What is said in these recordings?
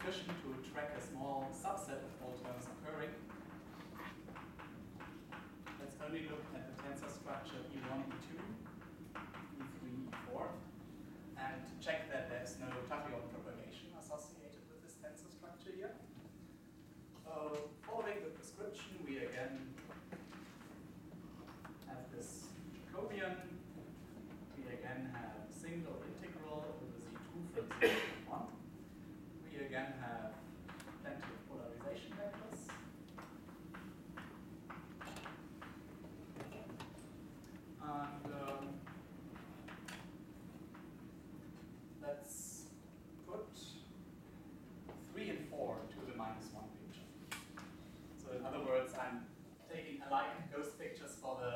efficient to track a small subset of all terms occurring. Let's only look at the tensor structure E1, E2, E3, E4, and check that there's no tachyon propagation associated with this tensor structure here. Following the prescription, we again have this Jacobian. We again have single integral over Z2 from 0 to 1. We again have plenty of polarization vectors. And let's put 3 and 4 to the -1 picture. So in other words, I'm taking alike ghost pictures for the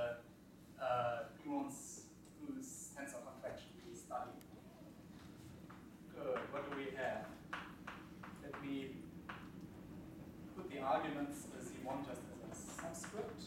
gluons whose tensor contraction we study. Good. What do we have? Let me put the arguments as Z1 just as a subscript.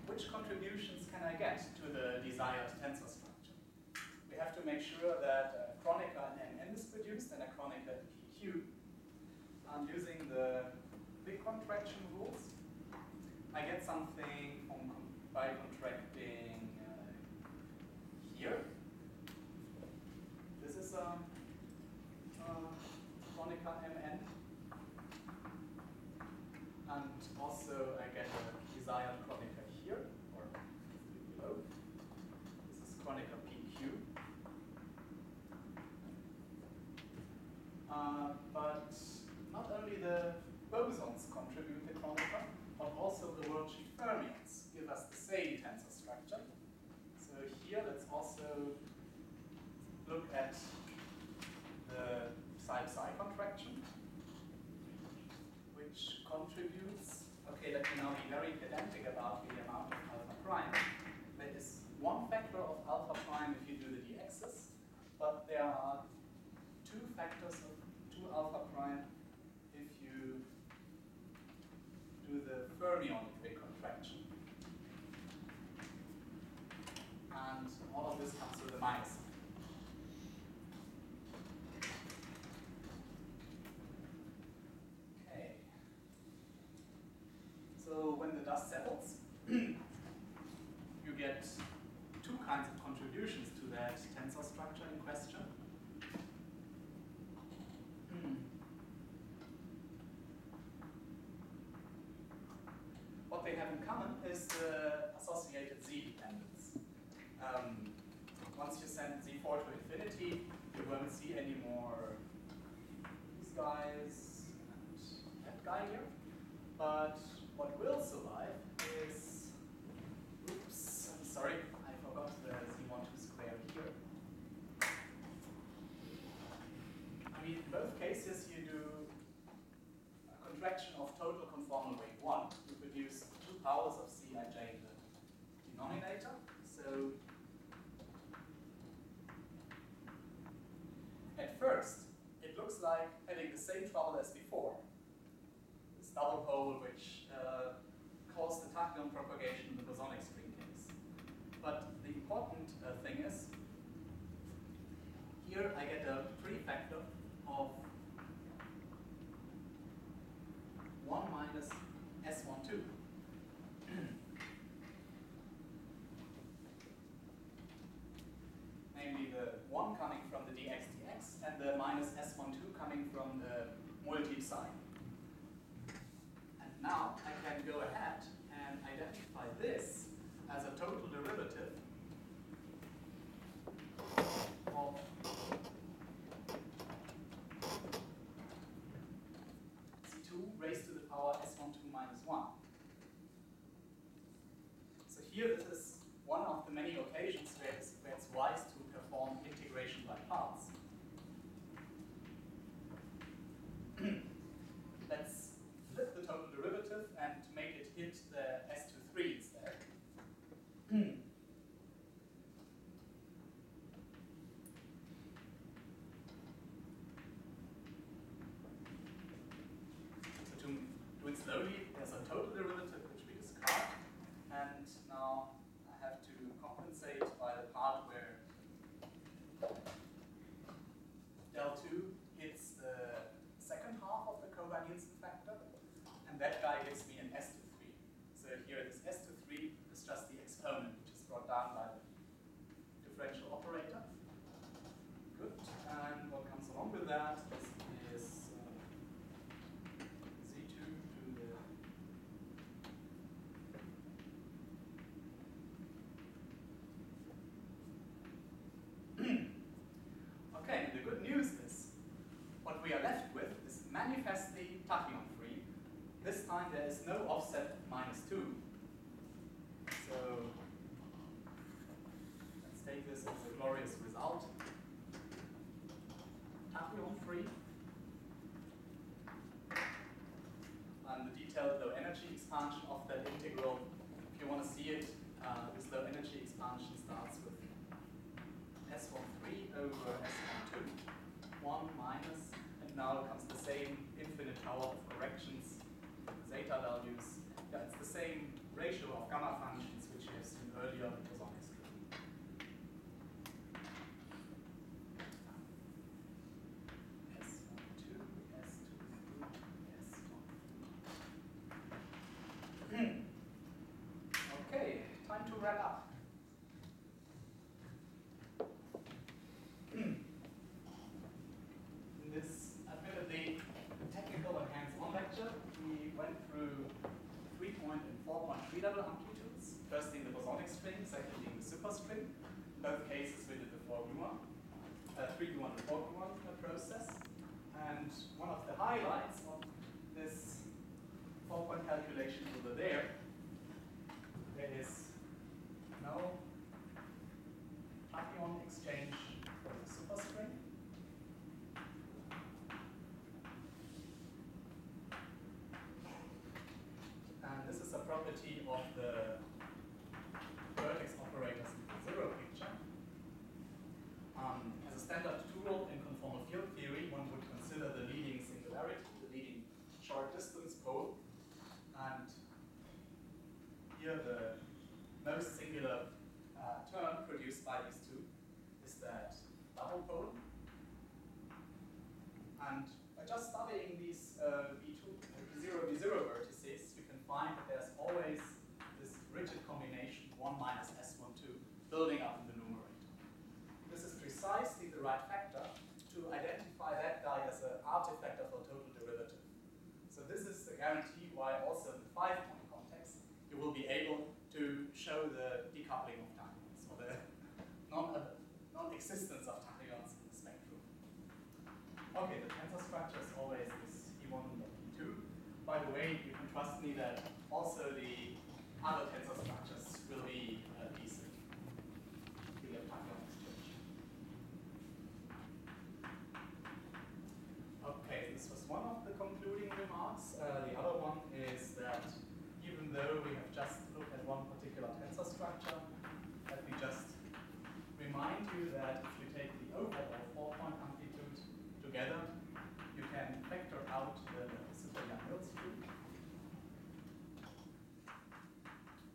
Which contributions can I get to the desired tensor structure? We have to make sure that a Kronecker in MN is produced and a Kronecker in PQ. I'm using the big contraction rules. I get something by contracting here. This is a Kronecker MN. And also I get a desired Kronecker here, or below. This is Kronecker PQ. But not only the bosons contribute to Kronecker, but also the Worldsheet fermions give us the same tensor structure. So here let's also look at the psi-psi contraction, which contributes. Okay, let me now be very pedantic about the amount of alpha prime. There is one factor of alpha prime if you do the dx's, but there are two factors of 2 alpha prime if you do the fermionic big contraction. And all of this comes with a minus sign. So when the dust settles, you get 2 kinds of contributions to that tensor structure in question. What they have in common is the associated z dependence. Once you send z4 to infinity, you won't see any more these guys and that guy here. But what will survive is, oops, I'm sorry, I forgot the Z12 square here. I mean, in both cases you do a contraction of total conformal weight 1. You produce 2 powers of Cij in the denominator. So at first, it looks like having the same trouble as before. This double pole which caused the tachyon propagation in the bosonic string case. But the important thing is, here I get a prefactor of 1 minus S12. Namely the 1 coming from the dx and the minus S12 coming from the multi-psi. And now I can go ahead and identify this as a total derivative of here this is one of the many occasions where it's wise to perform integration by parts. Let's flip the total derivative and make it hit the s to 3 instead. So to do it slowly, there's a total derivative which we discard, and now I have to compensate by the part where del 2 hits the second half of the covariance factor, and that guy gives me an s to 3. So here this s to 3 is just the exponent, which is brought down by the differential operator. Good. And what comes along with that is z2 to the okay, and the good news is what we are left with is manifestly tachyon-free. This time there is no offset -2. So let's take this as a glorious result. Tachyon-free. And the detailed low energy expansion of that integral, if you want to see it, this low energy expansion starts with S13 over S12, 1 minus, and now comes the same infinite power of corrections, zeta values. Yeah, it's the same ratio of gamma functions which we have seen earlier in the bosonic string. S12, S23, S13. Okay, time to wrap up. In this admittedly technical and hands-on lecture, we went through 3-point and 4-point tree-level amplitudes, first in the bosonic string, secondly in the superstring. In both cases, we did the 3-gluon and 4-gluon process. And one of the highlights of this 4-point calculation over there is no tachyon exchange for the superstring. And this is a property of the vertex operators in the zero picture. As a standard tool in conformal field theory, one would consider the leading singularity, the leading short distance pole. And here the most singular term produced by these two is that double pole. And by just studying these V0 vertices, you can find that there's always this rigid combination 1 minus S12 building up in the numerator. This is precisely the right factor to identify that guy as an artifact of a total derivative. So this is the guarantee why also in the 5-point context you will be able to show the decoupling of tachyons, or the non-existence of tachyons in the spectrum. Okay, the tensor structure is always this E1 and E2. By the way, you can trust me that also the other tensor structures will be decent. We have tachyon exchange. Okay, this was one of the concluding remarks. The other one is that even though we have just looked at one particular tensor structure, let me just remind you that if you take the overall 4-point amplitude together, you can factor out the Superstring tree.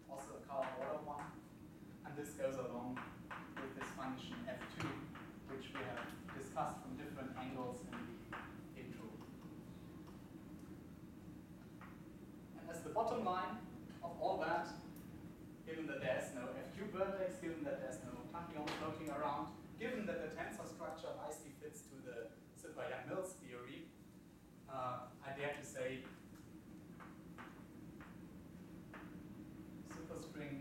Also a color order one. And this goes along with this function f2, which we have discussed from different angles in the intro. And as the bottom line of all that, given that there's no f2 vertex, given that there's no tachyon floating around, given that the tensor structure nicely fits to the Superstring-Mills theory, I dare to say superstring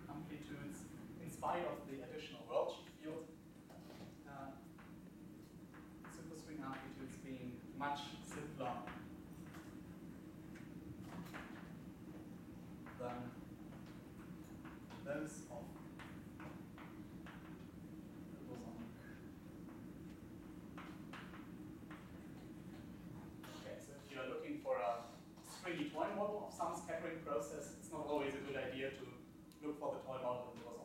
amplitudes, in spite of the additional world sheet field, superstring amplitudes being much simpler than those of okay, so if you're looking for a stringy toy model of some scattering process, it's not always a good idea to look for the toy model in the